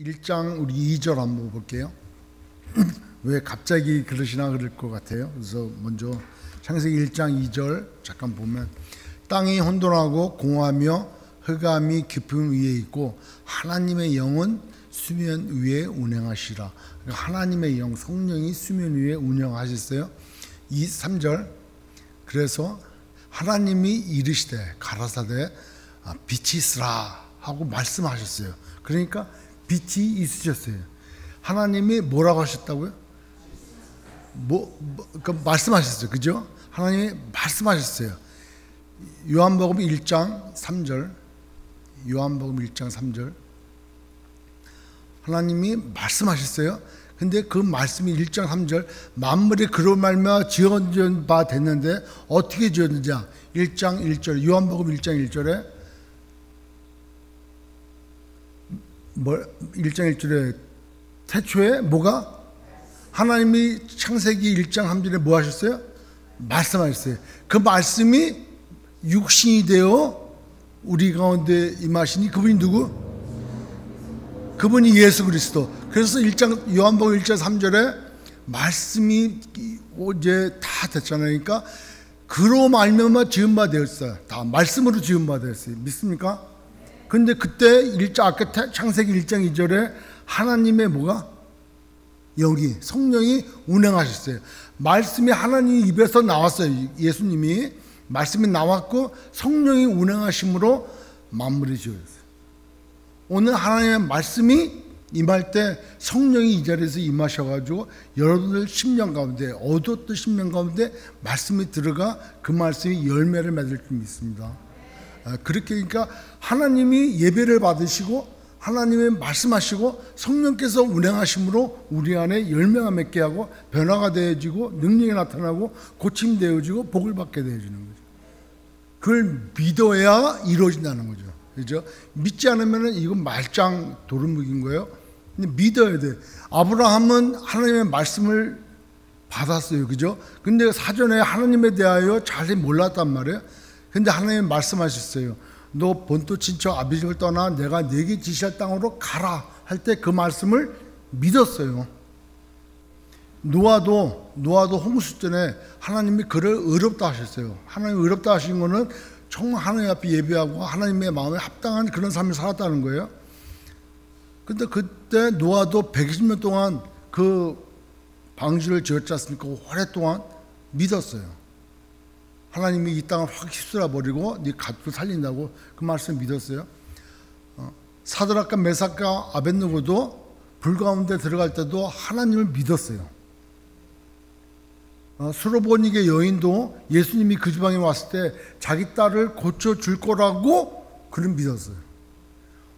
1장 우리 2절 한번 볼게요. 왜 갑자기 그러시나 그럴 것 같아요. 그래서 먼저 창세기 1장 2절 잠깐 보면, 땅이 혼돈하고 공하며 흑암이 깊음 위에 있고 하나님의 영은 수면 위에 운행하시라. 그러니까 하나님의 영, 성령이 수면 위에 운행하셨어요. 3절, 그래서 하나님이 이르시되 가라사대 빛이 있으라 하고 말씀하셨어요. 그러니까 빛이 있으셨어요. 하나님이 뭐라고 하셨다고요? 그러니까 말씀하셨어요. 그죠? 하나님이 말씀하셨어요. 요한복음 1장 3절, 요한복음 1장 3절, 하나님이 말씀하셨어요. 근데 그 말씀이 1장 3절, 만물이 그로 말미암아 지어진 바 됐는데 어떻게 지었는지 1장 1절, 요한복음 1장 1절에 1장 1절에 태초에 뭐가? 하나님이 창세기 1장 3절에 뭐 하셨어요? 말씀하셨어요. 그 말씀이 육신이 되어 우리 가운데 임하시니 그분이 누구? 그분이 예수 그리스도. 그래서 요한복음 1장 3절에 말씀이 이제 다 됐잖아요. 그러니까 그로 말미암아 지은 바 되었어요. 다 말씀으로 지은 바 되었어요. 믿습니까? 근데 그때 아까 창세기 1장 2절에 하나님의 뭐가? 영이, 성령이 운행하셨어요. 말씀이 하나님 입에서 나왔어요. 예수님이 말씀이 나왔고 성령이 운행하심으로 만물이 지어졌어요. 오늘 하나님의 말씀이 임할 때 성령이 이 자리에서 임하셔가지고 여러분들 심령 가운데, 어두웠던 심령 가운데 말씀이 들어가 그 말씀이 열매를 맺을 줄 믿습니다. 그렇게, 그러니까 하나님이 예배를 받으시고 하나님이 말씀하시고 성령께서 운행하심으로 우리 안에 열매가 맺게 하고 변화가 되어지고 능력이 나타나고 고침되어지고 복을 받게 되어지는 거죠. 그걸 믿어야 이루어진다는 거죠. 그죠? 믿지 않으면 이건 말짱 도루묵인 거예요. 근데 믿어야 돼. 아브라함은 하나님의 말씀을 받았어요. 그죠? 근데 사전에 하나님에 대하여 자세히 몰랐단 말이에요. 근데 하나님이 말씀하셨어요. 너 본토 친척 아비집을 떠나 내가 네게 지시할 땅으로 가라 할 때 그 말씀을 믿었어요. 노아도 홍수 전에 하나님이 그를 의롭다 하셨어요. 하나님이 의롭다 하신 거는 정말 하나님 앞에 예배하고 하나님의 마음에 합당한 그런 삶을 살았다는 거예요. 근데 그때 노아도 120년 동안 그 방주를 지었지 않습니까? 오랫동안 믿었어요. 하나님이 이 땅을 확 휩쓸어 버리고 네 가족을 살린다고 그 말씀 믿었어요. 사드락과 메삭과 아벳느고도 불 가운데 들어갈 때도 하나님을 믿었어요. 수로보니게 여인도 예수님이 그 지방에 왔을 때 자기 딸을 고쳐줄 거라고 그는 믿었어요.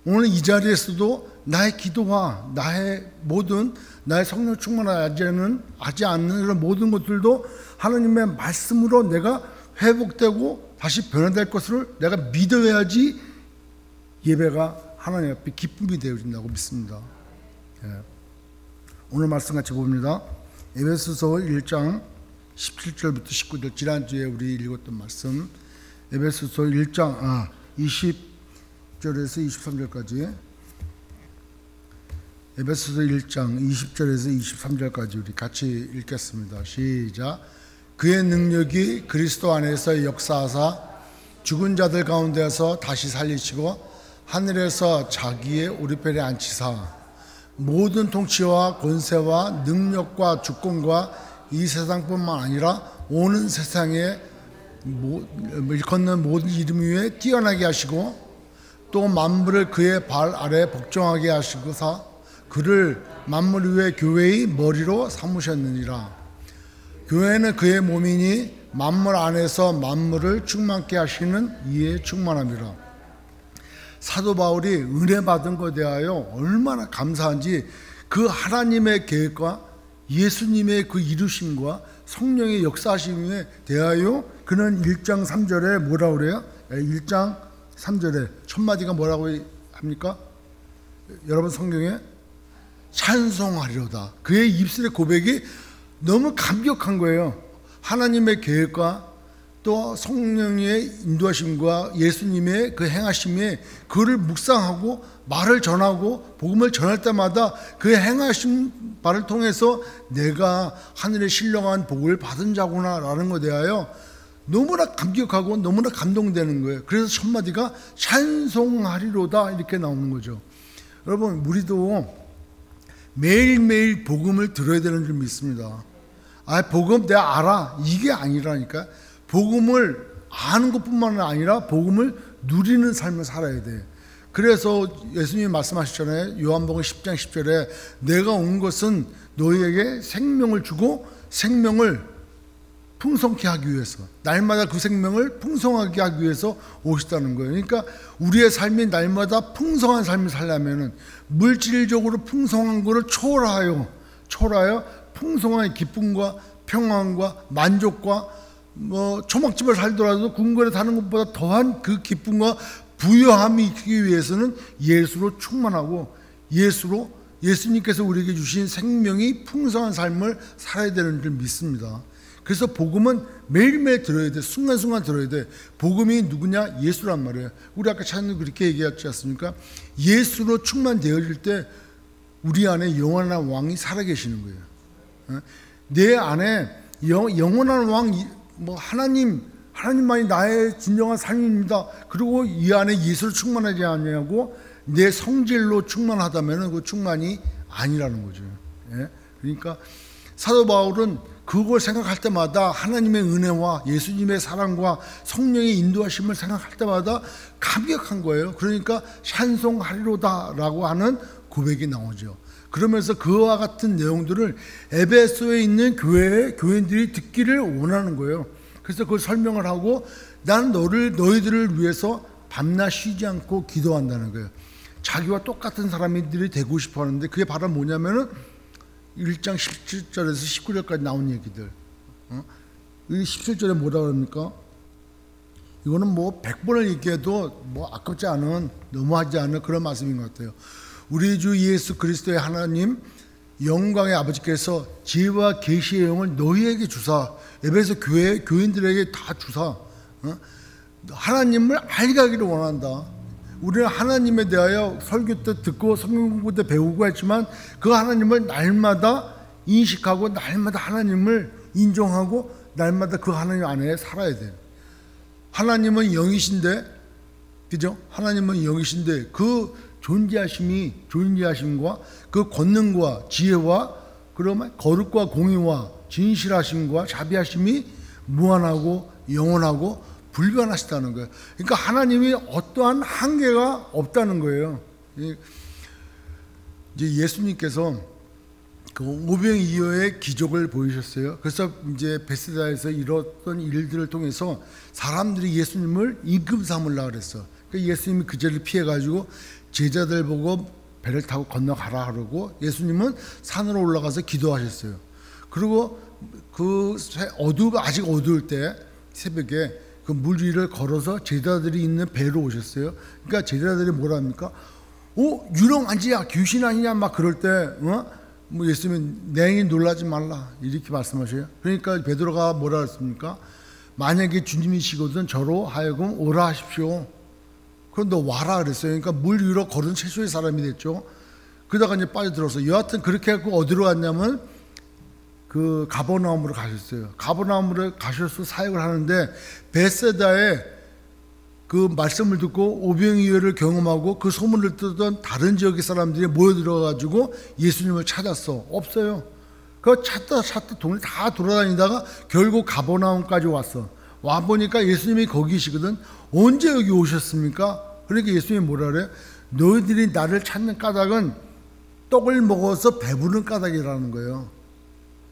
오늘 이 자리에서도 나의 기도와 나의 모든 나의 성령 충만하지 않는 그런 모든 것들도 하나님의 말씀으로 내가 회복되고 다시 변화될 것을 내가 믿어야지 예배가 하나님 앞에 기쁨이 되어진다고 믿습니다. 오늘 말씀 같이 봅니다. 에베소서 1장 17절부터 19절, 지난주에 우리 읽었던 말씀, 에베소서 1장 20절에서 23절까지, 에베소서 1장 20절에서 23절까지 우리 같이 읽겠습니다. 시작. 그의 능력이 그리스도 안에서 역사하사 죽은 자들 가운데서 다시 살리시고 하늘에서 자기의 오른편에 앉히사 모든 통치와 권세와 능력과 주권과 이 세상뿐만 아니라 오는 세상에 일컫는 모든 이름 위에 뛰어나게 하시고 또 만물을 그의 발 아래 복종하게 하시고사 그를 만물 위에 교회의 머리로 삼으셨느니라. 교회는 그의 몸이니 만물 안에서 만물을 충만케 하시는 이에 충만함이라. 사도 바울이 은혜 받은 것에 대하여 얼마나 감사한지 그 하나님의 계획과 예수님의 그 이루심과 성령의 역사하심에 대하여 그는 1장 3절에 뭐라고 그래요? 1장 3절에 첫 마디가 뭐라고 합니까? 여러분 성경에 찬송하리로다. 그의 입술의 고백이 너무 감격한 거예요. 하나님의 계획과 또 성령의 인도하심과 예수님의 그 행하심에 그를 묵상하고 말을 전하고 복음을 전할 때마다 그 행하신 바를 통해서 내가 하늘의 신령한 복을 받은 자구나 라는 것에 대하여 너무나 감격하고 너무나 감동되는 거예요. 그래서 첫 마디가 찬송하리로다 이렇게 나오는 거죠. 여러분, 우리도 매일매일 복음을 들어야 되는 줄 믿습니다. 복음 내가 알아 이게 아니라니까. 복음을 아는 것뿐만 아니라 복음을 누리는 삶을 살아야 돼. 그래서 예수님이 말씀하셨잖아요. 요한복음 10장 10절에 내가 온 것은 너희에게 생명을 주고 생명을 풍성케 하기 위해서, 날마다 그 생명을 풍성하게 하기 위해서 오셨다는 거예요. 그러니까 우리의 삶이 날마다 풍성한 삶을 살려면은 물질적으로 풍성한 것을 초월하여 풍성한 기쁨과 평안과 만족과 초막집을 살더라도 궁궐에 사는 것보다 더한 그 기쁨과 부요함이 있기 위해서는 예수로 충만하고 예수님께서 우리에게 주신 생명이 풍성한 삶을 살아야 되는 줄 믿습니다. 그래서 복음은 매일매일 들어야 돼. 순간순간 들어야 돼. 복음이 누구냐? 예수란 말이에요. 우리 아까 찬양도 그렇게 얘기했지 않습니까? 예수로 충만되어질 때 우리 안에 영원한 왕이 살아계시는 거예요. 내 안에 영원한 왕, 하나님만이 나의 진정한 삶입니다. 그리고 이 안에 예수로 충만하지 않냐고 내 성질로 충만하다면 그 충만이 아니라는 거죠. 그러니까 사도 바울은 그걸 생각할 때마다 하나님의 은혜와 예수님의 사랑과 성령의 인도하심을 생각할 때마다 감격한 거예요. 그러니까 찬송하리로다라고 하는 고백이 나오죠. 그러면서 그와 같은 내용들을 에베소에 있는 교인들이 듣기를 원하는 거예요. 그래서 그걸 설명을 하고 나는 너희들을 위해서 밤낮 쉬지 않고 기도한다는 거예요. 자기와 똑같은 사람들이 되고 싶어 하는데 그게 바로 뭐냐면은 1장 17절에서 19절까지 나온 얘기들. 이 17절에 뭐라 그럽니까? 이거는 100번을 얘기해도 아깝지 않은, 너무하지 않은 그런 말씀인 것 같아요. 우리 주 예수 그리스도의 하나님 영광의 아버지께서 지혜와 계시의 영을 너희에게 주사, 에베소 교인들에게 다 주사, 하나님을 알게 하기를 원한다. 우리는 하나님에 대하여 설교 때 듣고 성경 공부 때 배우고 했지만 그 하나님을 날마다 인식하고 날마다 하나님을 인정하고 날마다 그 하나님 안에 살아야 돼요. 하나님은 영이신데, 그죠? 하나님은 영이신데 그 존재하심과 그 권능과 지혜와 그러면 거룩과 공의와 진실하심과 자비하심이 무한하고 영원하고 불변하시다는 거예요. 그러니까 하나님이 어떠한 한계가 없다는 거예요. 이제 예수님께서 그 오병이어의 기적을 보이셨어요. 그래서 이제 베세다에서 이뤘던 일들을 통해서 사람들이 예수님을 임금 삼으려고 그랬어. 그러니까 예수님이 그 죄를 피해가지고 제자들 보고 배를 타고 건너가라 그러고 예수님은 산으로 올라가서 기도하셨어요. 그리고 아직 어두울 때 새벽에 그 물 위를 걸어서 제자들이 있는 배로 오셨어요. 그러니까 제자들이 뭐라 합니까? 유령 아니야, 귀신 아니냐, 막 그럴 때, 예수님은 냉히 놀라지 말라 이렇게 말씀하셔요. 그러니까 베드로가 뭐라 했습니까? 만약에 주님이시거든 저로 하여금 오라 하십시오. 그럼 너 와라 그랬어요. 그러니까 물 위로 걸은 최소의 사람이 됐죠. 그러다가 이제 빠져들어서 여하튼 그렇게 하고 어디로 갔냐면 그 가버나움으로 가셨어요. 가버나움으로 가셔서 사역을 하는데 베세다에 그 말씀을 듣고 오병이어를 경험하고 그 소문을 듣던 다른 지역의 사람들이 모여들어가지고 예수님을 찾았어. 없어요. 그거 찾다 돈을 다 돌아다니다가 결국 가버나움까지 왔어. 와보니까 예수님이 거기 계시거든. 언제 여기 오셨습니까? 그러니까 예수님이 뭐라 그래요? 너희들이 나를 찾는 까닭은 떡을 먹어서 배부른 까닭이라는 거예요.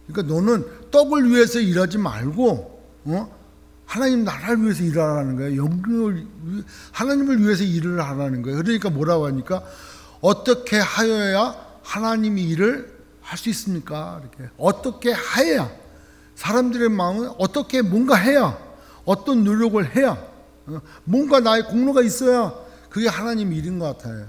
그러니까 너는 떡을 위해서 일하지 말고 하나님 나라를 위해서 일하라는 거예요. 하나님을 위해서 일을 하라는 거예요. 그러니까 뭐라고 하니까 어떻게 하여야 하나님이 일을 할 수 있습니까? 이렇게 어떻게 해야 사람들의 마음은 어떻게 뭔가 해야 어떤 노력을 해야 뭔가 나의 공로가 있어야 그게 하나님 일인 것 같아요.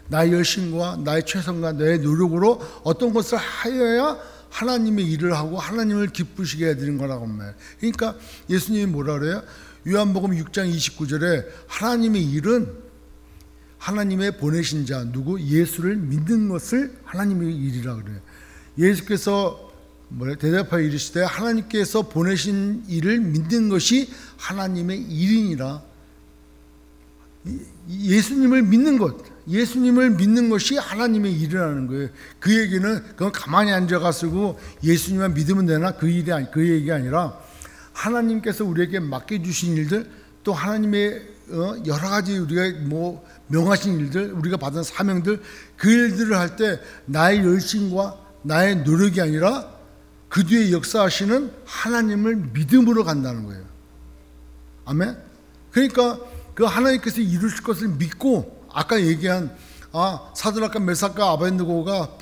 나의 열심과 나의 최선과 나의 노력으로 어떤 것을 하여야 하나님의 일을 하고 하나님을 기쁘시게 해드린 거라고 말해요. 그러니까 예수님이 뭐라 그래요? 요한복음 6장 29절에 하나님의 일은 하나님의 보내신 자 누구? 예수를 믿는 것을 하나님의 일이라 그래요. 예수께서 대답하여 이르시되 하나님께서 보내신 일을 믿는 것이 하나님의 일이니라. 예수님을 믿는 것, 예수님을 믿는 것이 하나님의 일이라는 거예요. 그 얘기는 그건 가만히 앉아가지고 예수님만 믿으면 되나 그 얘기 아니라 하나님께서 우리에게 맡겨주신 일들, 또 하나님의 여러 가지 우리가 명하신 일들, 우리가 받은 사명들, 그 일들을 할 때 나의 열심과 나의 노력이 아니라 그 뒤에 역사하시는 하나님을 믿음으로 간다는 거예요. 아멘. 그러니까 그 하나님께서 이루실 것을 믿고, 아까 얘기한 사드락과 메삭과 아벤느고가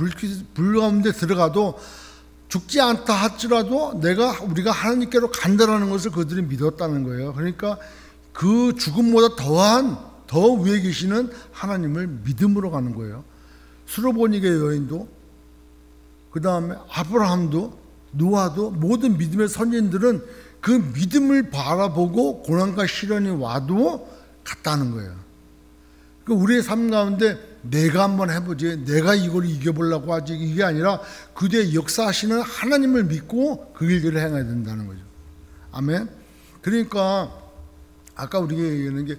불 가운데 들어가도 죽지 않다 할지라도 우리가 하나님께로 간다라는 것을 그들이 믿었다는 거예요. 그러니까 그 죽음보다 더 위에 계시는 하나님을 믿음으로 가는 거예요. 수로보니게 여인도, 그 다음에 아브라함도, 노아도, 모든 믿음의 선진들은 그 믿음을 바라보고 고난과 시련이 와도 갔다는 거예요. 그러니까 우리의 삶 가운데 내가 한번 해보지, 내가 이걸 이겨보려고 하지, 이게 아니라 그대의 역사하시는 하나님을 믿고 그 일들을 행해야 된다는 거죠. 아멘. 그러니까 아까 우리가 얘기하는 게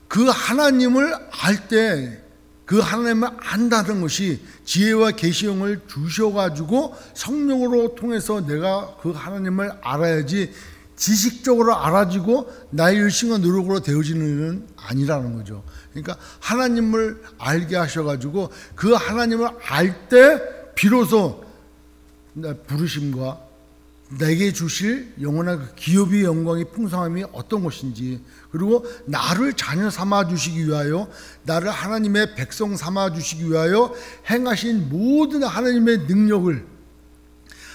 그 하나님을 알 때, 그 하나님을 안다는 것이 지혜와 계시형을 주셔가지고 성령으로 통해서 내가 그 하나님을 알아야지 지식적으로 알아지고 나의 열심과 노력으로 되어지는 일은 아니라는 거죠. 그러니까 하나님을 알게 하셔가지고 그 하나님을 알 때 비로소 부르심과 내게 주실 영원한 그 기업의 영광이 풍성함이 어떤 것인지, 그리고 나를 자녀 삼아 주시기 위하여, 나를 하나님의 백성 삼아 주시기 위하여 행하신 모든 하나님의 능력을,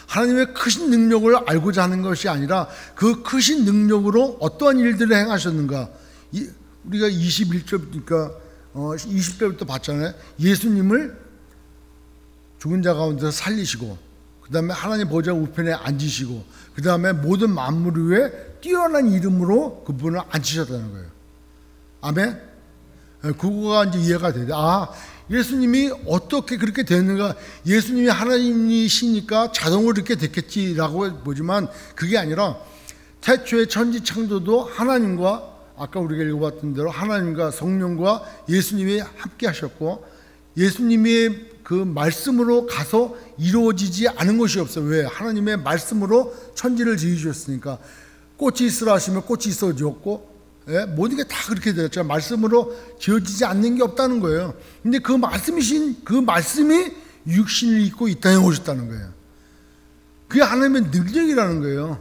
하나님의 크신 능력을 알고자 하는 것이 아니라 그 크신 능력으로 어떠한 일들을 행하셨는가. 우리가 21절부터 20절부터 봤잖아요. 예수님을 죽은 자 가운데서 살리시고, 그 다음에 하나님 보좌 우편에 앉으시고, 그 다음에 모든 만물 위에 뛰어난 이름으로 그분을 앉히셨다는 거예요. 아멘. 그거가 이제 이해가 돼요. 예수님이 어떻게 그렇게 됐는가? 예수님이 하나님이시니까 자동으로 이렇게 됐겠지라고 보지만 그게 아니라 태초의 천지 창조도 하나님과, 아까 우리가 읽어봤던 대로 하나님과 성령과 예수님이 함께 하셨고, 예수님이 그 말씀으로 가서 이루어지지 않은 것이 없어요. 왜? 하나님의 말씀으로 천지를 지으셨으니까. 꽃이 있으라 하시면 꽃이 있어졌고, 모든 게 다 그렇게 되었죠. 말씀으로 지어지지 않는 게 없다는 거예요. 근데 그 말씀이 육신을 입고 이 땅에 오셨다는 거예요. 그게 하나님의 능력이라는 거예요.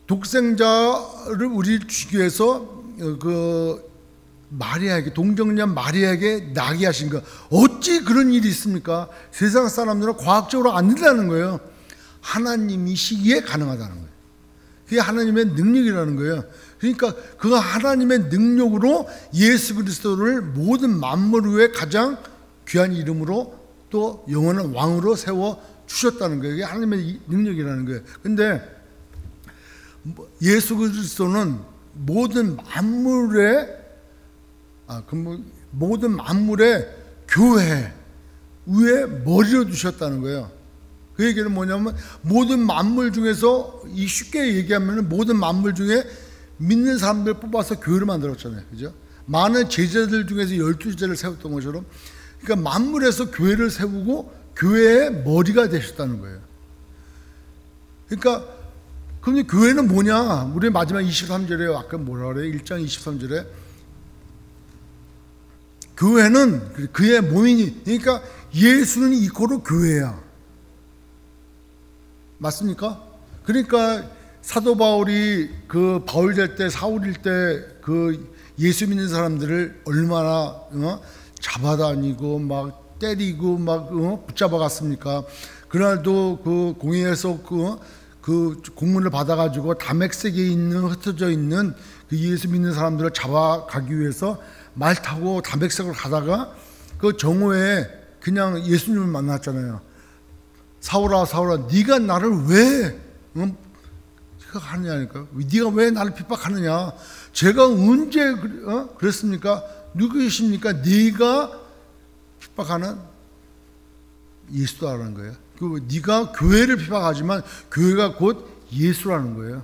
독생자를 우리를 주기 위해서 마리아에게, 동정녀 마리아에게 나게 하신 거, 어찌 그런 일이 있습니까? 세상 사람들은 과학적으로 안 된다는 거예요. 하나님이시기에 가능하다는 거예요. 그게 하나님의 능력이라는 거예요. 그러니까 그 하나님의 능력으로 예수 그리스도를 모든 만물 위에 가장 귀한 이름으로 또 영원한 왕으로 세워 주셨다는 거예요. 그게 하나님의 능력이라는 거예요. 근데 예수 그리스도는 모든 만물의 교회 위에 머리로 두셨다는 거예요. 그 얘기는 뭐냐면 모든 만물 중에서, 이 쉽게 얘기하면 모든 만물 중에 믿는 사람들 뽑아서 교회를 만들었잖아요. 그죠? 많은 제자들 중에서 12제자를 세웠던 것처럼, 그러니까 만물에서 교회를 세우고 교회의 머리가 되셨다는 거예요. 그러니까 그럼 교회는 뭐냐? 우리 마지막 23절에 아까 뭐라 그래요? 1장 23절에 교회는 그의 몸이니, 그러니까 예수는 이코로 교회야. 맞습니까? 그러니까 사도 바울이 그 바울 될 때, 사울일 때 그 예수 믿는 사람들을 얼마나 잡아다니고 막 때리고 막 붙잡아 갔습니까? 그날도 그 공회에서 그 공문을 받아가지고 다맥색에 있는, 흩어져 있는 그 예수 믿는 사람들을 잡아가기 위해서 말 타고 다맥색을 가다가 그 정오에 그냥 예수님을 만났잖아요. 사울아 사울아 네가 나를 왜 핍박하느냐니까. 네가 왜 나를 핍박하느냐. 제가 언제 그랬습니까? 누구이십니까? 네가 핍박하는 예수다라는 거예요. 네가 교회를 핍박하지만 교회가 곧 예수라는 거예요.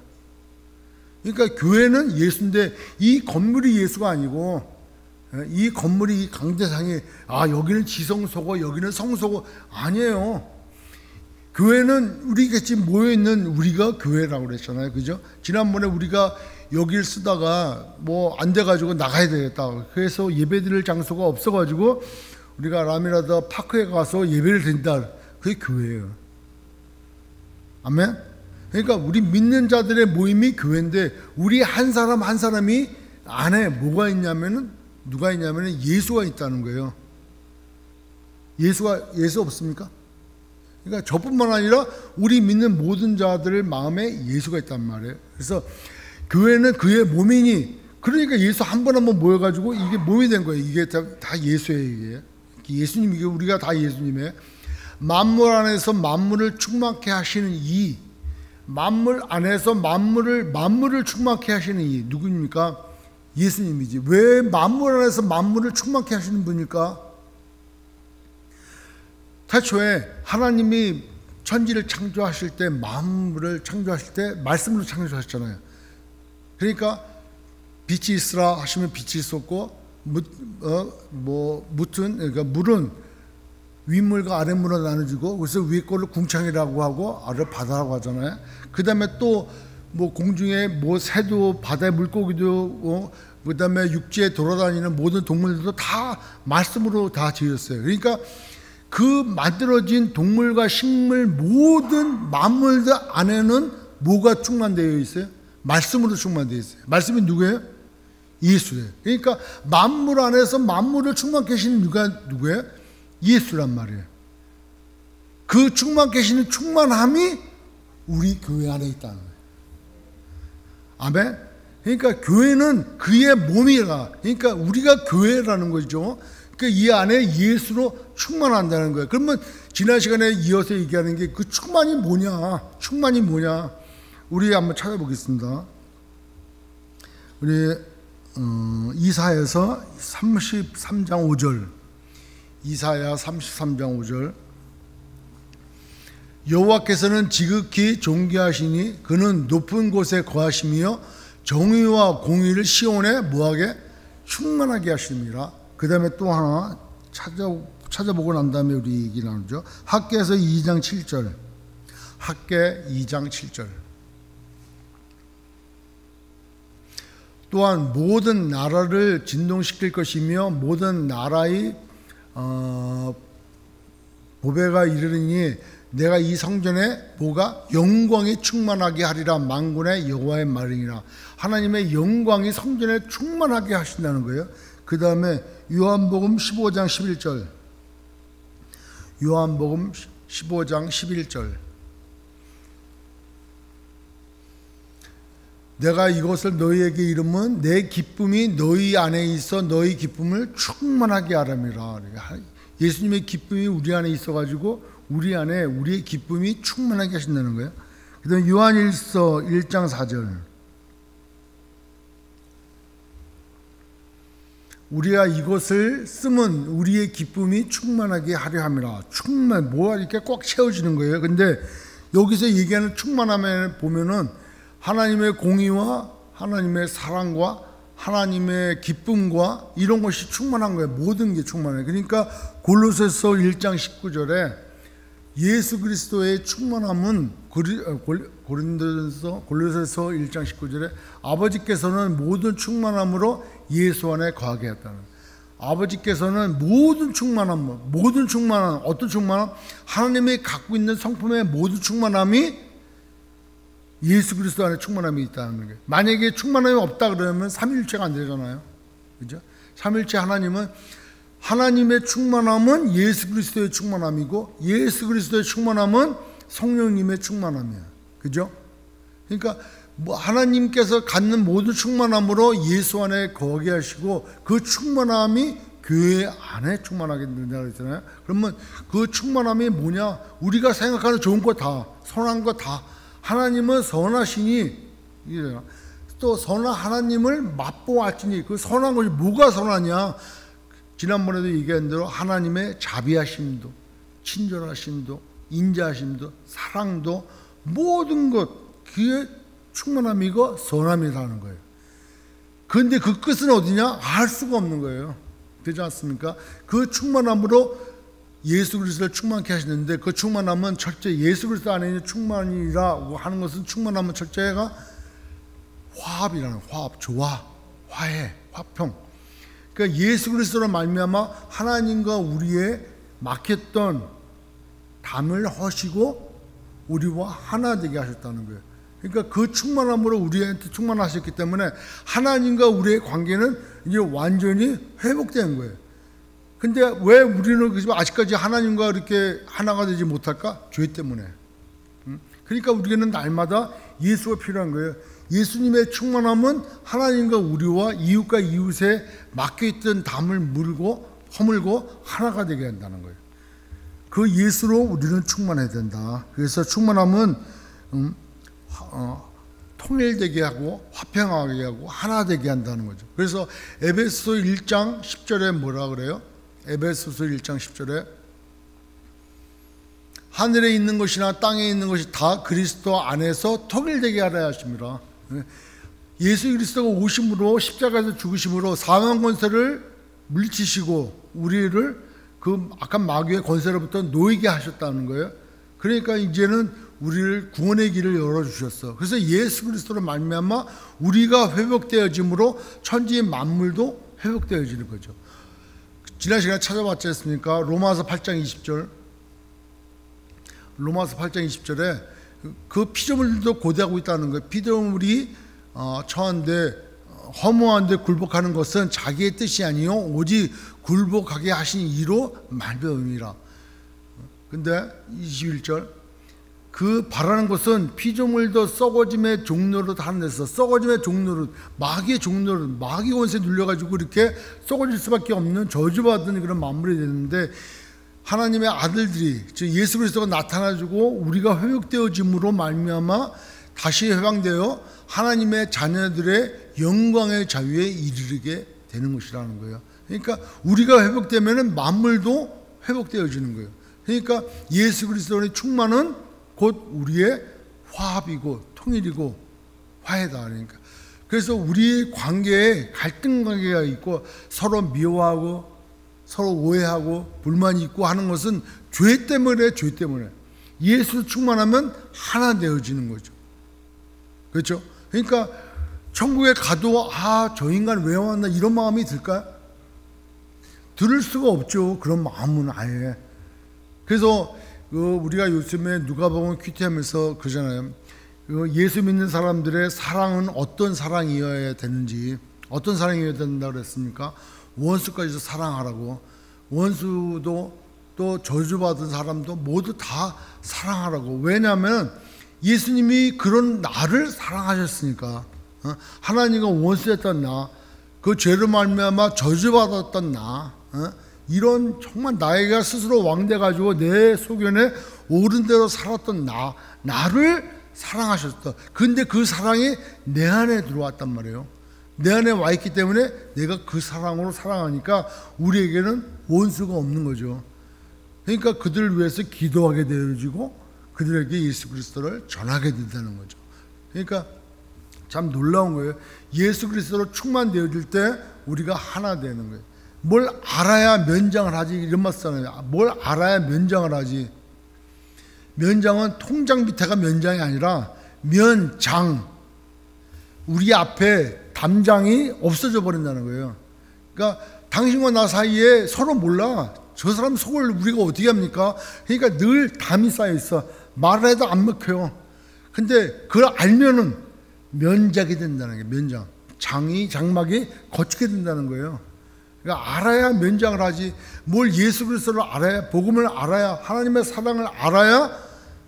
그러니까 교회는 예수인데 이 건물이 예수가 아니고, 이 건물이 이 강대상이 여기는 지성소고 여기는 성소고 아니에요. 교회는 우리가 지금 모여있는 우리가 교회라고 그랬잖아요. 그죠? 지난번에 우리가 여기를 쓰다가 뭐 안 돼가지고 나가야 되겠다. 그래서 예배 드릴 장소가 없어가지고 우리가 라미라드 파크에 가서 예배를 드린다. 그게 교회예요. 아멘? 그러니까 우리 믿는 자들의 모임이 교회인데, 우리 한 사람 한 사람이 안에 뭐가 있냐면은, 누가 있냐면은 예수가 있다는 거예요. 예수 없습니까? 그러니까 저뿐만 아니라 우리 믿는 모든 자들의 마음에 예수가 있단 말이에요. 그래서 교회는 그의 몸이니, 그러니까 예수 한 번 모여가지고 이게 몸이 된 거예요. 이게 다 예수예요. 이게 예수님이게, 우리가 다 예수님이에요. 만물 안에서 만물을 충만케 하시는 이, 만물 안에서 만물을 충만케 하시는 이 누구입니까? 예수님이지. 왜 만물 안에서 만물을 충만케 하시는 분일까? 태초에 하나님이 천지를 창조하실 때, 만물을 창조하실 때 말씀으로 창조하셨잖아요. 그러니까 빛이 있으라 하시면 빛이 있었고, 그러니까 물은 윗물과 아랫물로 나눠지고, 그래서 위에 거를 궁창이라고 하고 아래 바다라고 하잖아요. 그 다음에 또 뭐 공중에 뭐 새도, 바다의 물고기도, 그 다음에 육지에 돌아다니는 모든 동물들도 다 말씀으로 다 지었어요. 그러니까 그 만들어진 동물과 식물 모든 만물들 안에는 뭐가 충만되어 있어요? 말씀으로 충만되어 있어요. 말씀이 누구예요? 예수예요. 그러니까 만물 안에서 만물을 충만케 하시는 누구예요? 예수란 말이에요. 그 충만케 하시는 충만함이 우리 교회 안에 있다는 거예요. 아멘. 그러니까 교회는 그의 몸이라, 그러니까 우리가 교회라는 거죠. 그러니까 이 안에 예수로 충만한다는 거예요. 그러면 지난 시간에 이어서 얘기하는 게 그 충만이 뭐냐? 충만이 뭐냐? 우리 한번 찾아보겠습니다. 우리 이사야서 33장 5절. 이사야 33장 5절. 여호와께서는 지극히 존귀하시니 그는 높은 곳에 거하시며 정의와 공의를 시온에 뭐하게? 충만하게 하십니다. 그 다음에 또 하나 찾아보고 난 다음에 우리 얘기 나누죠. 학개에서 2장 7절. 학개 2장 7절. 또한 모든 나라를 진동시킬 것이며 모든 나라의 보배가 이르리니 내가 이 성전에 뭐가? 영광이 충만하게 하리라. 만군의 여호와의 말이니라. 하나님의 영광이 성전에 충만하게 하신다는 거예요. 그 다음에 요한복음 15장 11절. 요한복음 15장 11절. 내가 이것을 너희에게 이르면 내 기쁨이 너희 안에 있어 너희 기쁨을 충만하게 하람이라. 예수님의 기쁨이 우리 안에 있어가지고 우리 안에 우리의 기쁨이 충만하게 하신다는 거예요. 그 다음에 요한일서 1장 4절. 우리가 이것을 쓰면 우리의 기쁨이 충만하게 하려 함이라. 충만, 뭐가 이렇게 꽉 채워지는 거예요. 근데 여기서 얘기하는 충만함에 보면은 하나님의 공의와 하나님의 사랑과 하나님의 기쁨과 이런 것이 충만한 거예요. 모든 게 충만해요. 그러니까 골로새서 1장 19절에 예수 그리스도의 충만함은 골로새서 1장 19절에 아버지께서는 모든 충만함으로 예수 안에 거하게 했다는, 아버지께서는 모든 충만함, 어떤 충만함? 하나님이 갖고 있는 성품의 모든 충만함이 예수 그리스도 안에 충만함이 있다는 거예요. 만약에 충만함이 없다 그러면 삼위일체가 안 되잖아요. 그죠? 삼위일체 하나님의 충만함은 예수 그리스도의 충만함이고 예수 그리스도의 충만함은 성령님의 충만함이야. 그죠? 그러니까 하나님께서 갖는 모든 충만함으로 예수 안에 거하게 하시고 그 충만함이 교회 안에 충만하게 된다고 했잖아요. 그러면 그 충만함이 뭐냐? 우리가 생각하는 좋은 거 다, 선한 거 다. 하나님은 선하시니, 또 선한 하나님을 맛보았으니, 그 선한 것이 뭐가 선하냐? 지난번에도 얘기한 대로 하나님의 자비하심도, 친절하심도, 인자하심도, 사랑도, 모든 것, 그게 충만함이고 선함이라는 거예요. 그런데 그 끝은 어디냐? 알 수가 없는 거예요. 되지 않습니까? 그 충만함으로 예수 그리스도를 충만케 하시는데, 그 충만함은 철저히 예수 그리스도 안에 있는 충만이라고 하는 것은, 충만함은 철저히가 화합이라는, 화합, 조화, 화해, 화평. 그러니까 예수 그리스도로 말미암아 하나님과 우리의 막혔던 담을 허시고 우리와 하나 되게 하셨다는 거예요. 그러니까 그 충만함으로 우리한테 충만하셨기 때문에 하나님과 우리의 관계는 이제 완전히 회복된 거예요. 근데 왜 우리는 아직까지 하나님과 이렇게 하나가 되지 못할까? 죄 때문에. 그러니까 우리는 날마다 예수가 필요한 거예요. 예수님의 충만함은 하나님과 우리와 이웃과 이웃에 막혀있던 담을 물고 허물고 하나가 되게 한다는 거예요. 그 예수로 우리는 충만해야 된다. 그래서 충만함은 통일되게 하고 화평하게 하고 하나 되게 한다는 거죠. 그래서 에베소서 1장 10절에 뭐라 그래요? 에베소서 1장 10절에 하늘에 있는 것이나 땅에 있는 것이 다 그리스도 안에서 통일되게 하려 하십니다. 예수 그리스도가 오심으로 십자가에서 죽으심으로 사망 권세를 물리치시고 우리를 그 악한 마귀의 권세로부터 놓이게 하셨다는 거예요. 그러니까 이제는 우리를 구원의 길을 열어주셨어. 그래서 예수 그리스도로 말미암아 우리가 회복되어짐으로 천지 만물도 회복되어지는 거죠. 지난 시간에 찾아봤지 않습니까? 로마서 8장 20절. 로마서 8장 20절에 그 피조물들도 고대하고 있다는 거예요. 피조물이 처한데 허무한데 굴복하는 것은 자기의 뜻이 아니요 오직 굴복하게 하신 이로 말미암음이라. 근데 21절 그 바라는 것은 피조물도 썩어짐의 종로로 하는 데서 썩어짐의 종로로 마귀의 종로로 마귀 권세 눌려가지고 이렇게 썩어질 수밖에 없는 저주받은 그런 만물이 되는데 하나님의 아들들이 즉 예수 그리스도가 나타나주고 우리가 회복되어짐으로 말미암아 다시 해방되어 하나님의 자녀들의 영광의 자유에 이르게 되는 것이라는 거예요. 그러니까 우리가 회복되면 만물도 회복되어지는 거예요. 그러니까 예수 그리스도의 충만은 곧 우리의 화합이고 통일이고 화해다. 그러니까 그래서 우리 관계에 갈등 관계가 있고 서로 미워하고 서로 오해하고 불만이 있고 하는 것은 죄 때문에 죄 때문에 예수 충만하면 하나 되어지는 거죠. 그렇죠? 그러니까 천국에 가도 저 인간 왜 왔나 이런 마음이 들까? 들을 수가 없죠. 그런 마음은 아예. 그래서 우리가 요즘에 누가복음 큐티하면서 그러잖아요. 예수 믿는 사람들의 사랑은 어떤 사랑이어야 되는지, 어떤 사랑이어야 된다고 그랬습니까? 원수까지도 사랑하라고. 원수도 또 저주받은 사람도 모두 다 사랑하라고. 왜냐하면 예수님이 그런 나를 사랑하셨으니까. 하나님과 원수였던 나, 그 죄로 말미암아 저주받았던 나, 이런 정말 나이가 스스로 왕돼가지고 내 소견에 옳은 대로 살았던 나를 사랑하셨다. 근데 그 사랑이 내 안에 들어왔단 말이에요. 내 안에 와 있기 때문에 내가 그 사랑으로 사랑하니까 우리에게는 원수가 없는 거죠. 그러니까 그들을 위해서 기도하게 되어지고 그들에게 예수 그리스도를 전하게 된다는 거죠. 그러니까 참 놀라운 거예요. 예수 그리스도로 충만되어질 때 우리가 하나 되는 거예요. 뭘 알아야 면장을 하지 이런 말 쓰잖아요. 뭘 알아야 면장을 하지. 면장은 통장 밑에가 면장이 아니라 면장, 우리 앞에 담장이 없어져 버린다는 거예요. 그러니까 당신과 나 사이에 서로 몰라. 저 사람 속을 우리가 어떻게 합니까? 그러니까 늘 담이 쌓여 있어. 말을 해도 안 먹혀요. 근데 그걸 알면은 면장이 된다는 거예요. 면장. 장막이 거치게 된다는 거예요. 그러니까 알아야 면장을 하지. 뭘 예수 그리스도를 알아야, 복음을 알아야, 하나님의 사랑을 알아야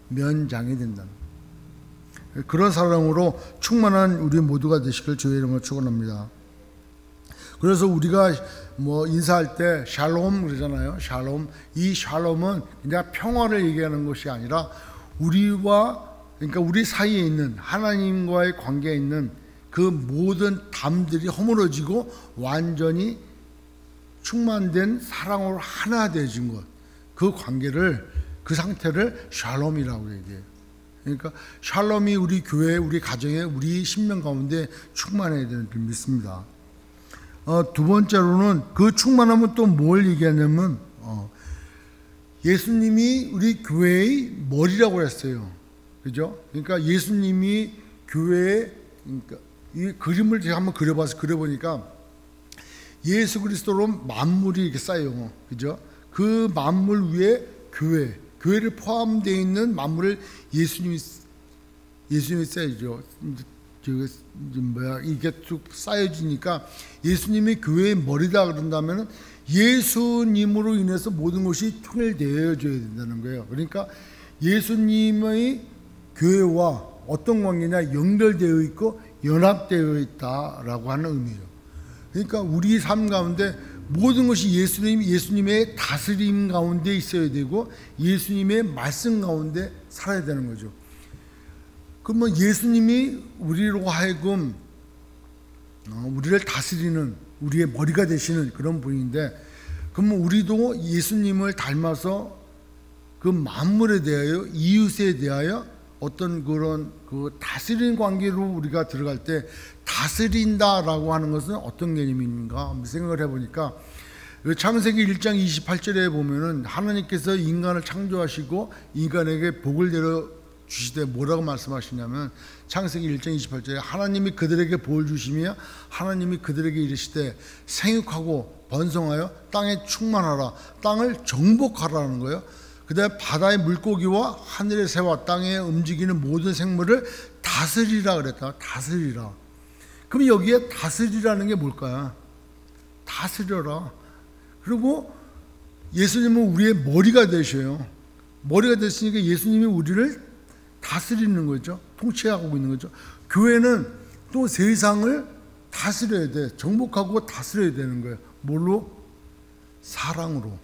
면장이 된다는 거예요. 그런 사랑으로 충만한 우리 모두가 되시길 주의 이름으로 축원합니다. 그래서 우리가 뭐 인사할 때 샬롬 그러잖아요. 샬롬. 이 샬롬은 그냥 평화를 얘기하는 것이 아니라 우리와, 그러니까 우리 사이에 있는 하나님과의 관계에 있는 그 모든 담들이 허물어지고 완전히 충만된 사랑으로 하나 되어진 것, 그 관계를, 그 상태를 샬롬이라고 얘기해요. 그러니까 샬롬이 우리 교회, 우리 가정에, 우리 심령 가운데 충만해야 되는 줄 믿습니다. 두 번째로는 그 충만함은 또 뭘 얘기하냐면 예수님이 우리 교회의 머리라고 했어요. 그죠? 그러니까 예수님이 교회에, 그러니까 이 그림을 제가 한번 그려보니까 예수 그리스도로 만물이 이렇게 쌓여요. 그죠? 그 만물 위에 교회를 포함되어 있는 만물을 예수님이 쌓여죠. 이게 쭉 쌓여지니까 예수님이 교회의 머리다 그런다면 예수님으로 인해서 모든 것이 통일되어져야 된다는 거예요. 그러니까 예수님의 교회와 어떤 관계냐, 연결되어 있고 연합되어 있다라고 하는 의미예요. 그러니까 우리 삶 가운데 모든 것이 예수님의 다스림 가운데 있어야 되고 예수님의 말씀 가운데 살아야 되는 거죠. 그러면 예수님이 우리로 하여금 우리를 다스리는, 우리의 머리가 되시는 그런 분인데, 그러면 우리도 예수님을 닮아서 그 만물에 대하여, 이웃에 대하여 어떤 그런 그 다스리는 관계로 우리가 들어갈 때, 다스린다라고 하는 것은 어떤 개념인가 생각을 해보니까 창세기 1장 28절에 보면은 하나님께서 인간을 창조하시고 인간에게 복을 내려 주시되 뭐라고 말씀하시냐면, 창세기 1장 28절에 하나님이 그들에게 복을 주시며 하나님이 그들에게 이르시되 생육하고 번성하여 땅에 충만하라, 땅을 정복하라는 거예요. 그 다음에 바다의 물고기와 하늘의 새와 땅에 움직이는 모든 생물을 다스리라 그랬다. 다스리라. 그럼 여기에 다스리라는 게 뭘까요? 다스려라. 그리고 예수님은 우리의 머리가 되셔요. 머리가 됐으니까 예수님이 우리를 다스리는 거죠. 통치하고 있는 거죠. 교회는 또 세상을 다스려야 돼. 정복하고 다스려야 되는 거예요. 뭘로? 사랑으로.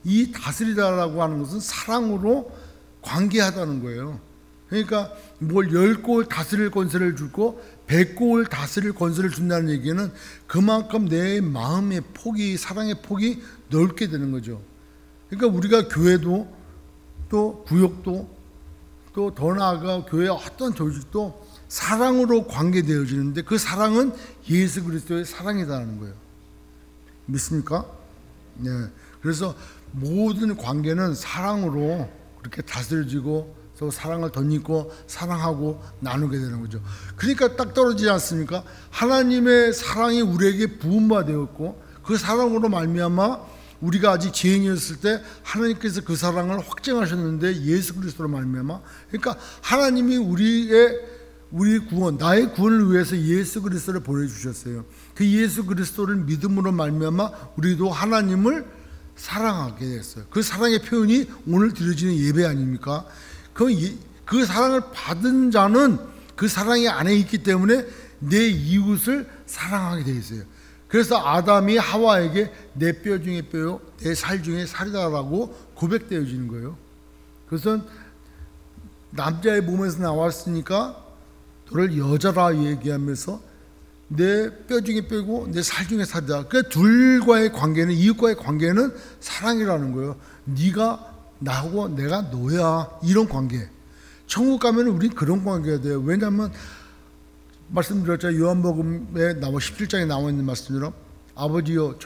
이 다스리다라고 하는 것은 사랑으로 관계하다는 거예요. 그러니까 뭘 10골 다스릴 권세를 주고 100골 다스릴 권세를 준다는 얘기는 그만큼 내 마음의 폭이, 사랑의 폭이 넓게 되는 거죠. 그러니까 우리가 교회도 또 구역도 또 더 나아가 교회의 어떤 조직도 사랑으로 관계되어지는데 그 사랑은 예수 그리스도의 사랑이라는 거예요. 믿습니까? 네. 그래서 모든 관계는 사랑으로 그렇게 다스려지고 또 사랑을 덧입고 사랑하고 나누게 되는 거죠. 그러니까 딱 떨어지지 않습니까? 하나님의 사랑이 우리에게 부음받았고 그 사랑으로 말미암아 우리가 아직 죄인이었을 때 하나님께서 그 사랑을 확증하셨는데 예수 그리스도로 말미암아, 그러니까 하나님이 우리 구원, 나의 구원을 위해서 예수 그리스도를 보내주셨어요. 그 예수 그리스도를 믿음으로 말미암아 우리도 하나님을 사랑하게 됐어요. 그 사랑의 표현이 오늘 드려지는 예배 아닙니까? 그 사랑을 받은 자는 그 사랑이 안에 있기 때문에 내 이웃을 사랑하게 되어 있어요. 그래서 아담이 하와에게 내 뼈 중에 뼈요, 내 살 중에 살이다라고 고백되어지는 거예요. 그것은 남자의 몸에서 나왔으니까 너를 여자라 얘기하면서 내 뼈 중에 뼈고 내 살 중에 살이다. 그러니까 둘과의 관계는, 이웃과의 관계는 사랑이라는 거예요. 네가 나하고 내가 너야, 이런 관계. 천국 가면 우린 그런 관계가 돼요. 왜냐하면 말씀드렸죠. 요한복음에 나와 17장에 나와 있는 말씀처럼 아버지여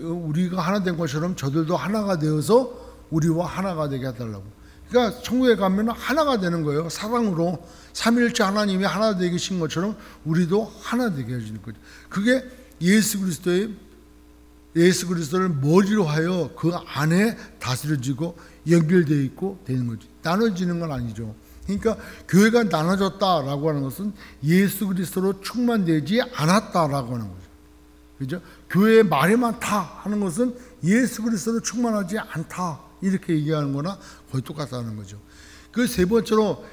우리가 하나 된 것처럼 저들도 하나가 되어서 우리와 하나가 되게 해달라고. 그러니까 천국에 가면 하나가 되는 거예요. 사랑으로 삼위일체 하나님이 하나 되게 하신 것처럼 우리도 하나 되게 해주는 거죠. 그게 예수 그리스도를 머리로 하여 그 안에 다스려지고 연결되어 있고 되는 거죠. 나눠지는 건 아니죠. 그러니까 교회가 나눠졌다라고 하는 것은 예수 그리스도로 충만되지 않았다라고 하는 거죠. 그죠? 교회에 말이 많다 하는 것은 예수 그리스도로 충만하지 않다 이렇게 얘기하는 거나 거의 똑같다는 거죠. 그 세 번째로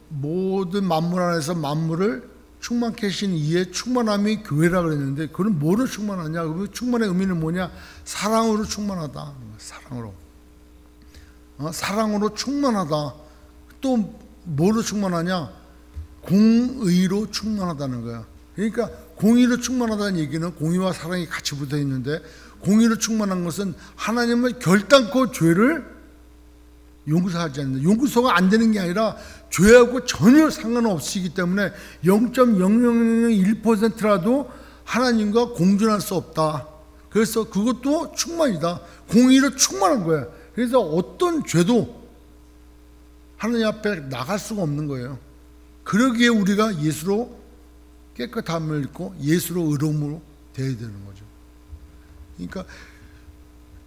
모든 만물 안에서 만물을 충만케 하신 이의 충만함이 교회라 그랬는데 그건 뭐로 충만하냐? 그 충만의 의미는 뭐냐? 사랑으로 충만하다. 사랑으로. 사랑으로 충만하다. 또 뭐로 충만하냐? 공의로 충만하다는 거야. 그러니까 공의로 충만하다는 얘기는 공의와 사랑이 같이 붙어 있는데, 공의로 충만한 것은 하나님을 결단코 죄를 용서하지 않는다. 용서가 안 되는 게 아니라 죄하고 전혀 상관없이기 때문에 0.0001%라도 하나님과 공존할 수 없다. 그래서 그것도 충만이다. 공의로 충만한 거야. 그래서 어떤 죄도 하나님 앞에 나갈 수가 없는 거예요. 그러기에 우리가 예수로 깨끗함을 입고 예수로 의로움으로 되어야 되는 거죠. 그러니까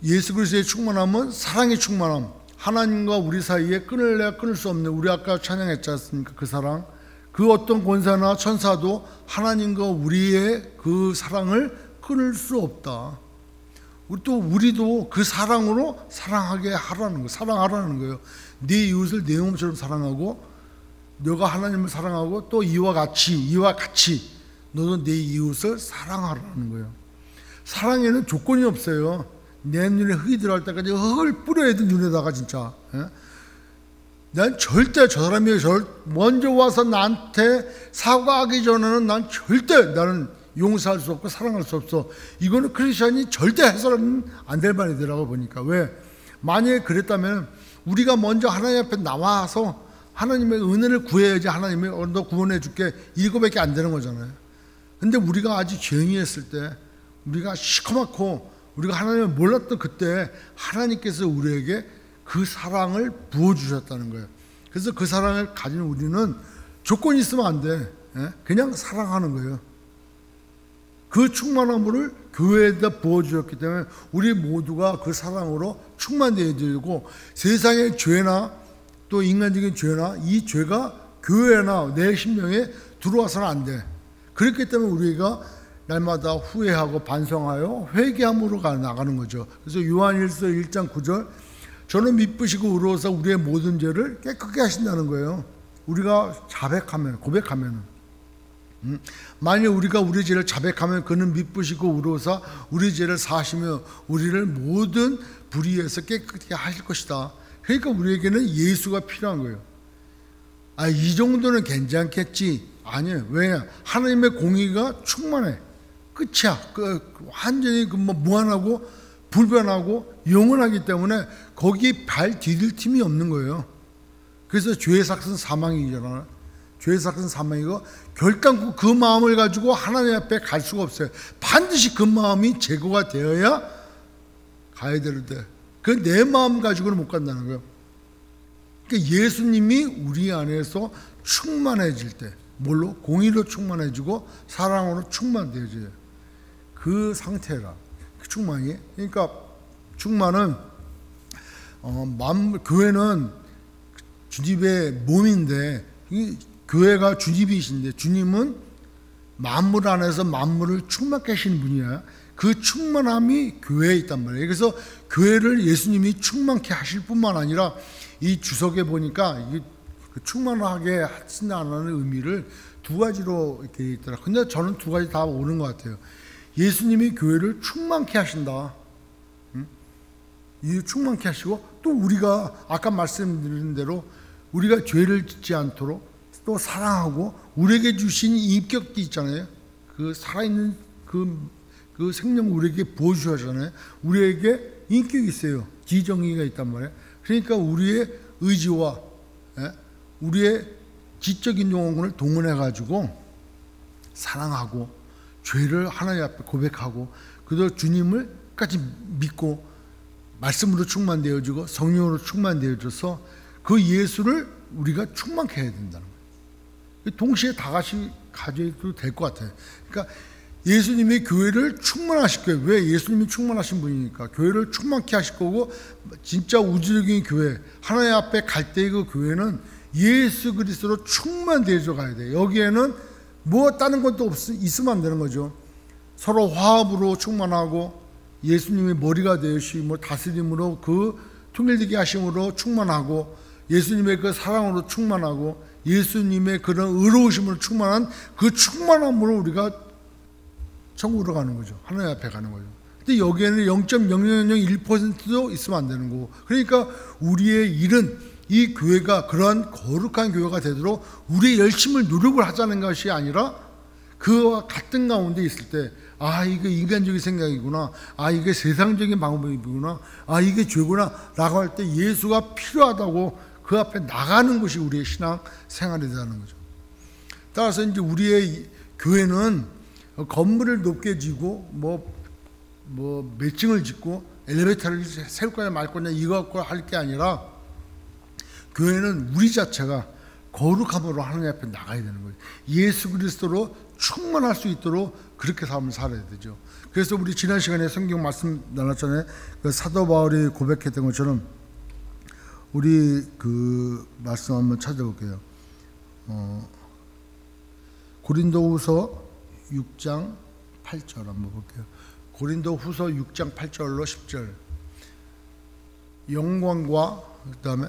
예수 그리스도의 충만함은 사랑의 충만함, 하나님과 우리 사이에 끊을래야 끊을 수 없는, 우리 아까 찬양했지 않습니까? 그 사랑, 그 어떤 권사나 천사도 하나님과 우리의 그 사랑을 끊을 수 없다. 우리도 그 사랑으로 사랑하게 하라는 거예요. 사랑하라는 거예요. 네 이웃을 내 몸처럼 사랑하고, 너가 하나님을 사랑하고 또 이와 같이 너도 내 이웃을 사랑하라는 거예요. 사랑에는 조건이 없어요. 내 눈에 흙이 들어갈 때까지 흙을 뿌려야 돼, 눈에다가 진짜. 난 절대 저 사람이 먼저 와서 나한테 사과하기 전에는 난 절대 나는 용서할 수 없고 사랑할 수 없어. 이거는 크리스천이 절대 해서는 안 될 말이더라고 보니까. 왜? 만약에 그랬다면 우리가 먼저 하나님 앞에 나와서 하나님의 은혜를 구해야지 하나님이 너 구원해 줄게, 이거밖에 안 되는 거잖아요. 근데 우리가 아직 죄인이었을 때, 우리가 시커멓고 우리가 하나님을 몰랐던 그때 하나님께서 우리에게 그 사랑을 부어주셨다는 거예요. 그래서 그 사랑을 가진 우리는 조건이 있으면 안 돼. 그냥 사랑하는 거예요. 그 충만함을 교회에다 부어주셨기 때문에 우리 모두가 그 사랑으로 충만되어야 되고, 세상의 죄나 또 인간적인 죄나 이 죄가 교회나 내 심령에 들어와서는 안 돼. 그렇기 때문에 우리가 날마다 후회하고 반성하여 회개함으로 나가는 거죠. 그래서 요한일서 1장 9절, 저는 미쁘시고 의로워서 우리의 모든 죄를 깨끗게 하신다는 거예요. 우리가 자백하면, 고백하면, 만일 우리가 우리 죄를 자백하면 그는 미쁘시고 의로워서 우리 죄를 사하시며 우리를 모든 불의에서 깨끗게 하실 것이다. 그러니까 우리에게는 예수가 필요한 거예요. 이 정도는 괜찮겠지. 아니에요. 왜냐? 하나님의 공의가 충만해. 끝이야. 완전히 무한하고 불변하고 영원하기 때문에 거기에 발 디딜 틈이 없는 거예요. 그래서 죄의 삭은 사망이잖아요. 죄의 삭은 사망이고, 결단코 그 마음을 가지고 하나님 앞에 갈 수가 없어요. 반드시 그 마음이 제거가 되어야 가야 되는데, 그 내 마음 가지고는 못 간다는 거예요. 그러니까 예수님이 우리 안에서 충만해질 때, 뭘로? 공의로 충만해지고 사랑으로 충만되어져요. 그 상태라. 그 충만이. 그러니까 충만은 교회는 주님의 몸인데, 교회가 주님이신데, 주님은 만물 안에서 만물을 충만케 하시는 분이야. 그 충만함이 교회에 있단 말이에요. 그래서 교회를 예수님이 충만케 하실 뿐만 아니라, 이 주석에 보니까 이게 충만하게 하신다는 의미를 두 가지로 이렇게 있더라. 근데 저는 두 가지 다 오는 것 같아요. 예수님이 교회를 충만케 하신다. 이 충만케 하시고, 또 우리가 아까 말씀드린 대로 우리가 죄를 짓지 않도록 또 사랑하고, 우리에게 주신 인격도 있잖아요. 그 살아있는 그 생명 우리에게 부어주셨잖아요. 우리에게 인격이 있어요. 지정의가 있단 말이에요. 그러니까 우리의 의지와 우리의 지적인 영혼을 동원해가지고 사랑하고, 죄를 하나님 앞에 고백하고, 그래서 주님을 끝까지 믿고 말씀으로 충만되어지고 성령으로 충만되어져서 그 예수를 우리가 충만케 해야 된다는 거예요. 동시에 다 같이 가져도 될 것 같아요. 그러니까 예수님이 교회를 충만하실 거예요. 왜? 예수님이 충만하신 분이니까. 교회를 충만케 하실 거고, 진짜 우주적인 교회, 하나님 앞에 갈 때의 그 교회는 예수 그리스도로 충만되어져 가야 돼요. 여기에는 뭐 다른 것도 있으면 안 되는 거죠. 서로 화합으로 충만하고, 예수님이 머리가 되시고 다스림으로 그 통일되게 하심으로 충만하고, 예수님의 그 사랑으로 충만하고, 예수님의 그런 의로우심으로 충만한 그 충만함으로 우리가 천국으로 가는 거죠. 하나님 앞에 가는 거죠. 근데 여기에는 0.0001%도 있으면 안 되는 거고, 그러니까 우리의 일은 이 교회가 그러한 거룩한 교회가 되도록 우리의 열심을 노력을 하자는 것이 아니라 그와 같은 가운데 있을 때, 아, 이게 인간적인 생각이구나, 아, 이게 세상적인 방법이구나, 아, 이게 죄구나 라고 할 때 예수가 필요하다고 그 앞에 나가는 것이 우리의 신앙 생활이 되는 거죠. 따라서 이제 우리의 교회는 건물을 높게 지고 몇 층을 짓고 엘리베이터를 세울 거냐 말 거냐 이거 갖고 할 게 아니라, 교회는 우리 자체가 거룩함으로 하나님 앞에 나가야 되는 거예요. 예수 그리스도로 충만할 수 있도록 그렇게 삶을 살아야 되죠. 그래서 우리 지난 시간에 성경 말씀 나눴잖아요. 그 사도 바울이 고백했던 것처럼 우리 그 말씀 한번 찾아볼게요. 고린도후서 6장 8절 한번 볼게요. 고린도후서 6장 8절로 10절. 영광과 그다음에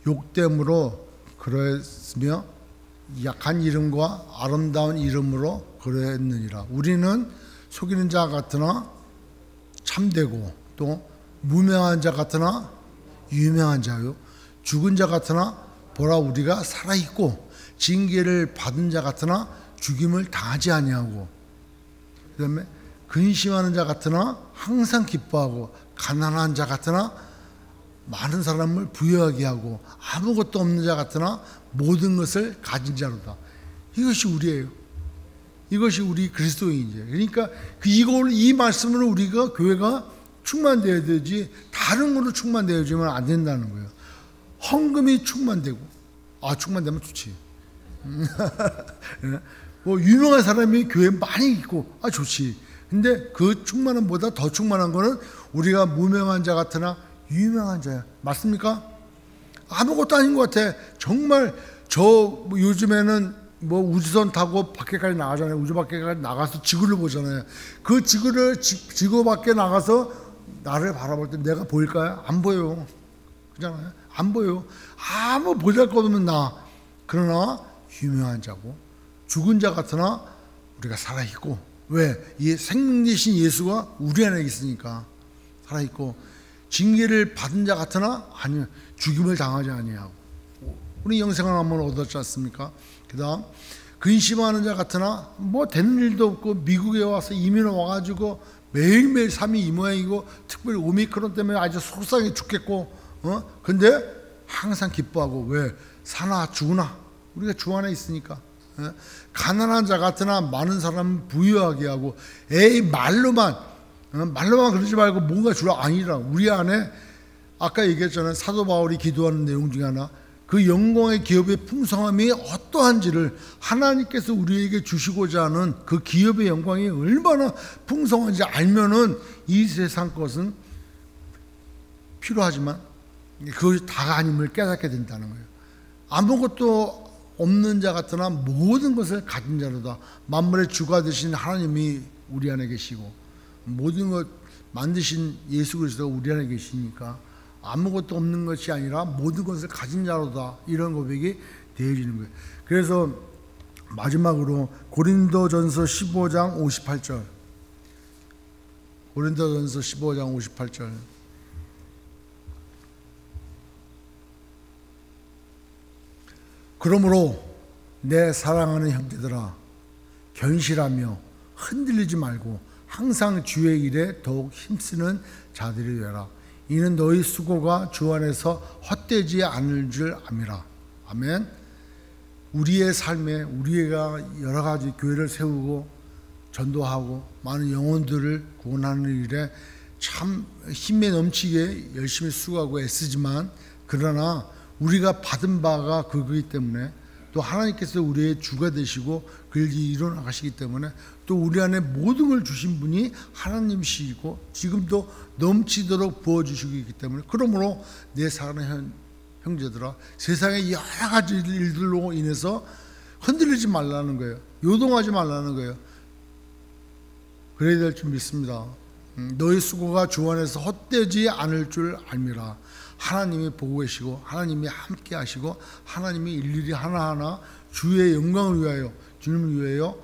욕됨으로 그랬으며 약한 이름과 아름다운 이름으로 그랬느니라. 우리는 속이는 자 같으나 참되고, 또 무명한 자 같으나 유명한 자요, 죽은 자 같으나 보라 우리가 살아있고, 징계를 받은 자 같으나 죽임을 당하지 아니하고, 그 다음에 근심하는 자 같으나 항상 기뻐하고, 가난한 자 같으나 많은 사람을 부유하게 하고, 아무것도 없는 자 같으나 모든 것을 가진 자로다. 이것이 우리예요. 이것이 우리 그리스도인이죠. 그러니까 이 말씀으로 우리가 교회가 충만되어야 되지, 다른 걸로 충만되어지면 안 된다는 거예요. 헌금이 충만되고, 충만되면 좋지. 뭐 유명한 사람이 교회에 많이 있고, 좋지. 근데 그 충만함보다 더 충만한 거는 우리가 무명한 자 같으나 유명한 자야. 맞습니까? 아무것도 아닌 것 같아. 정말 요즘에는 우주선 타고 밖에까지 나가잖아요. 우주 밖에까지 나가서 지구를 보잖아요. 그 지구 밖에 나가서 나를 바라볼 때 내가 보일까요? 안 보여요. 그잖아요. 안 보여요. 아무 보잘것없는 나. 그러나 유명한 자고, 죽은 자 같으나 우리가 살아있고. 왜? 이 생명 되신 예수가 우리 안에 있으니까 살아있고, 징계를 받은 자 같으나 아니면 죽임을 당하지 아니하고, 우리 영생을 한번 얻었지 않습니까? 그 다음 근심하는 자 같으나 되는 일도 없고, 미국에 와서 이민 와가지고 매일매일 삶이 이 모양이고, 특별히 오미크론 때문에 아주 속상해 죽겠고, 근데 항상 기뻐하고. 왜? 사나 죽으나 우리가 주 안에 있으니까. 가난한 자 같으나 많은 사람은 부유하게 하고. 말로만 그러지 말고 뭔가 주라. 아니라 우리 안에, 아까 얘기했잖아요. 사도 바울이 기도하는 내용 중에 하나, 그 영광의 기업의 풍성함이 어떠한지를 하나님께서 우리에게 주시고자 하는 그 기업의 영광이 얼마나 풍성한지 알면은 이 세상 것은 필요하지만 그것이 다가 아님을 깨닫게 된다는 거예요. 아무것도 없는 자 같으나 모든 것을 가진 자로다. 만물의 주가 되신 하나님이 우리 안에 계시고, 모든 것 만드신 예수 그리스도가 우리 안에 계시니까 아무것도 없는 것이 아니라 모든 것을 가진 자로다. 이런 고백이 되어지는 거예요. 그래서 마지막으로 고린도전서 15장 58절. 고린도전서 15장 58절. 그러므로 내 사랑하는 형제들아, 견실하며 흔들리지 말고 항상 주의 일에 더욱 힘쓰는 자들이 되라. 이는 너희 수고가 주 안에서 헛되지 않을 줄 암이라. 아멘. 우리의 삶에 우리가 여러 가지 교회를 세우고 전도하고 많은 영혼들을 구원하는 일에 참 힘에 넘치게 열심히 수고하고 애쓰지만, 그러나 우리가 받은 바가 그거기 때문에, 또 하나님께서 우리의 주가 되시고 그 일이 일어나가시기 때문에, 또 우리 안에 모든 걸 주신 분이 하나님이시고 지금도 넘치도록 부어주시고 있기 때문에, 그러므로 내 사랑하는 형제들아, 세상의 여러 가지 일들로 인해서 흔들리지 말라는 거예요. 요동하지 말라는 거예요. 그래야 될 줄 믿습니다. 너희 수고가 주 안에서 헛되지 않을 줄 알미라. 하나님이 보고 계시고 하나님이 함께 하시고 하나님이 일일이 하나하나 주의 영광을 위하여 주님을 위하여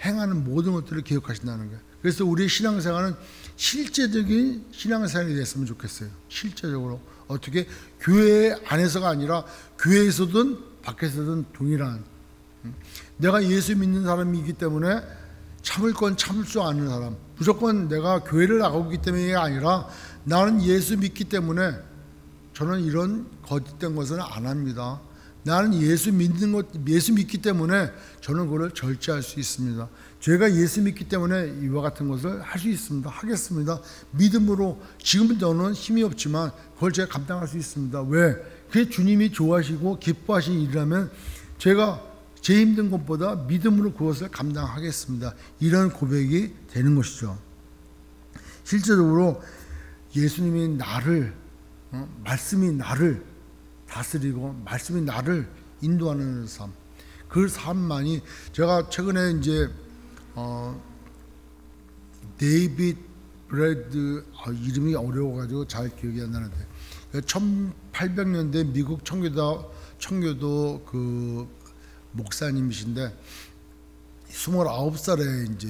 행하는 모든 것들을 기억하신다는 거예요. 그래서 우리의 신앙생활은 실제적인 신앙생활이 됐으면 좋겠어요. 실제적으로 어떻게 교회 안에서가 아니라 교회에서든 밖에서든 동일한, 내가 예수 믿는 사람이기 때문에 참을 건 참을 줄 아는 사람, 무조건 내가 교회를 나가고 있기 때문이 아니라 나는 예수 믿기 때문에 저는 이런 거짓된 것은 안 합니다. 나는 예수 믿기 때문에 저는 그걸 절제할 수 있습니다. 제가 예수 믿기 때문에 이와 같은 것을 할 수 있습니다. 하겠습니다. 믿음으로 지금 저는 힘이 없지만 그걸 제가 감당할 수 있습니다. 왜? 그게 주님이 좋아하시고 기뻐하시는 일이라면 제가 제 힘든 것보다 믿음으로 그것을 감당하겠습니다. 이런 고백이 되는 것이죠. 실제적으로 예수님이 나를, 말씀이 나를 다스리고 말씀이 나를 인도하는 삶, 그 삶만이, 제가 최근에 이제 데이빗 브래드, 이름이 어려워가지고 잘 기억이 안 나는데 1800년대 미국 청교도 그 목사님이신데 29살에 이제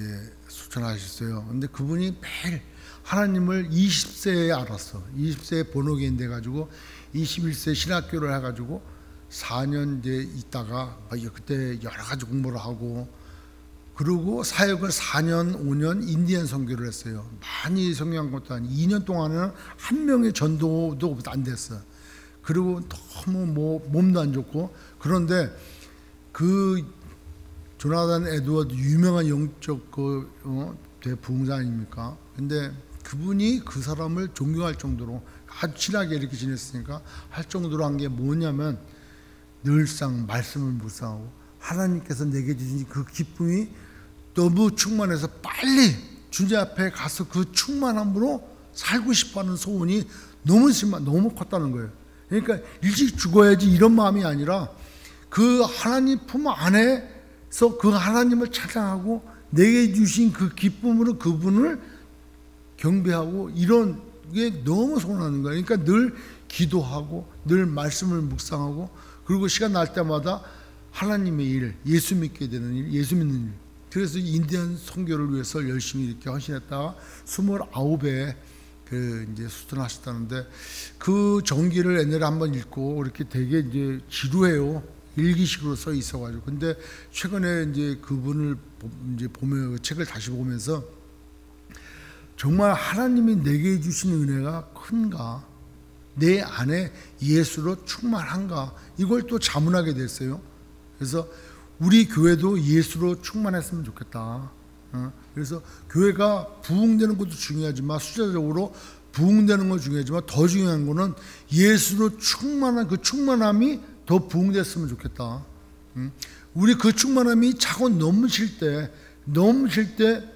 수천하셨어요. 근데 그분이 매일 하나님을 20세에 알았어. 20세에 본어게인 돼가지고 21세 신학교를 해가지고 4년 이제 있다가 그때 여러 가지 공부를 하고, 그리고 사역을 4년 5년 인디안 선교를 했어요. 많이 선교한 것도 아니고 2년 동안은 한 명의 전도도 안 됐어요. 그리고 너무 몸도 안 좋고, 그런데 그 조나단 에드워드 유명한 영적 대부흥자 아닙니까? 근데 그분이 그 사람을 존경할 정도로 아주 친하게 이렇게 지냈으니까 할 정도로 한 게 뭐냐면 늘상 말씀을 묵상하고 하나님께서 내게 주신 그 기쁨이 너무 충만해서 빨리 주님 앞에 가서 그 충만함으로 살고 싶어하는 소원이 너무 컸다는 거예요. 그러니까 일찍 죽어야지 이런 마음이 아니라 그 하나님 품 안에서 그 하나님을 찬양하고 내게 주신 그 기쁨으로 그분을 경배하고 이런 게 너무 소원하는 거예요. 그러니까 늘 기도하고 늘 말씀을 묵상하고, 그리고 시간 날 때마다 하나님의 일, 예수 믿게 되는 일, 예수 믿는 일. 그래서 인디안 선교를 위해서 열심히 이렇게 헌신했다가 29에 그 이제 수tun하셨다는데, 그 전기를 옛날에 한번 읽고 이렇게 되게 이제 지루해요. 일기식으로 써 있어가지고. 근데 최근에 이제 그분을 이제 보면, 책을 다시 보면서 정말 하나님이 내게 주신 은혜가 큰가, 내 안에 예수로 충만한가, 이걸 또 자문하게 됐어요. 그래서 우리 교회도 예수로 충만했으면 좋겠다. 그래서 교회가 부흥되는 것도 중요하지만, 숫자적으로 부흥되는 건 중요하지만 더 중요한 거는 예수로 충만한 그 충만함이 더 부흥됐으면 좋겠다. 우리 그 충만함이 차고 넘칠 때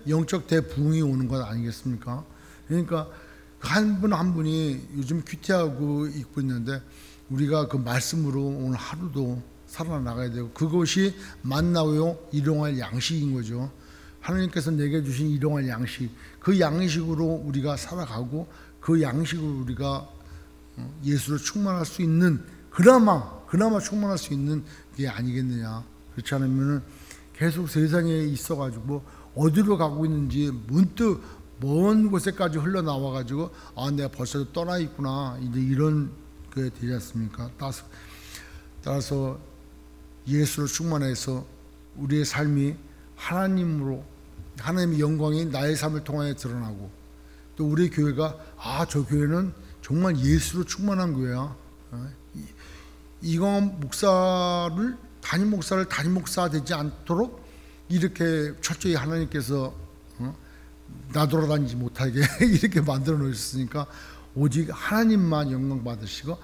영적 대부흥이 오는 것 아니겠습니까? 그러니까 한 분 한 분이 요즘 큐티하고 입고 있는데, 우리가 그 말씀으로 오늘 하루도 살아나가야 되고, 그것이 만나요 일용할 양식인 거죠. 하나님께서 내게 주신 일용할 양식, 그 양식으로 우리가 살아가고 그 양식으로 우리가 예수로 충만할 수 있는, 그나마 충만할 수 있는 게 아니겠느냐. 그렇지 않으면 계속 세상에 있어가지고 어디로 가고 있는지 문득 먼 곳에까지 흘러나와가지고 내가 벌써 떠나 있구나, 이제 이런 게 되지 않습니까? 따라서 예수로 충만해서 우리의 삶이 하나님의 영광이 나의 삶을 통하여 드러나고, 또 우리 교회가 저 교회는 정말 예수로 충만한 교회야. 이광 목사를 담임 목사 되지 않도록 이렇게 철저히 하나님께서 나돌아다니지 못하게 이렇게 만들어 놓으셨으니까 오직 하나님만 영광 받으시고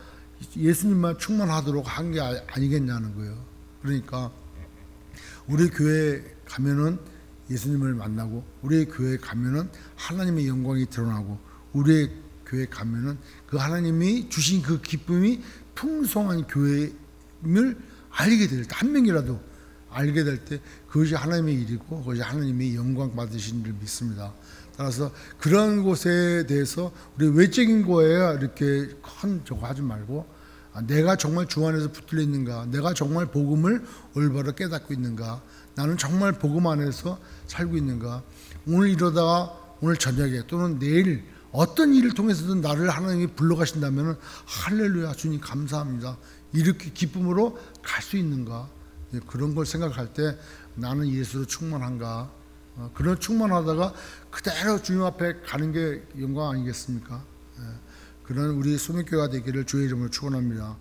예수님만 충만하도록 한 게 아니겠냐는 거예요. 그러니까 우리 교회에 가면은 예수님을 만나고, 우리 교회에 가면은 하나님의 영광이 드러나고, 우리 교회에 가면은 그 하나님이 주신 그 기쁨이 풍성한 교회임을 알게 될 때, 한 명이라도 알게 될 때 그것이 하나님의 일이고 그것이 하나님의 영광 받으신 줄 믿습니다. 따라서 그런 곳에 대해서 우리 외적인 거에 이렇게 큰 저거 하지 말고, 내가 정말 주 안에서 붙들려 있는가, 내가 정말 복음을 올바로 깨닫고 있는가, 나는 정말 복음 안에서 살고 있는가, 오늘 이러다가 오늘 저녁에 또는 내일 어떤 일을 통해서든 나를 하나님이 불러가신다면 할렐루야 주님 감사합니다, 이렇게 기쁨으로 갈 수 있는가, 그런 걸 생각할 때 나는 예수로 충만한가, 그런 충만하다가 그대로 주님 앞에 가는 게 영광 아니겠습니까? 그런 우리 소명교회가 되기를 주의 이름으로 축원합니다.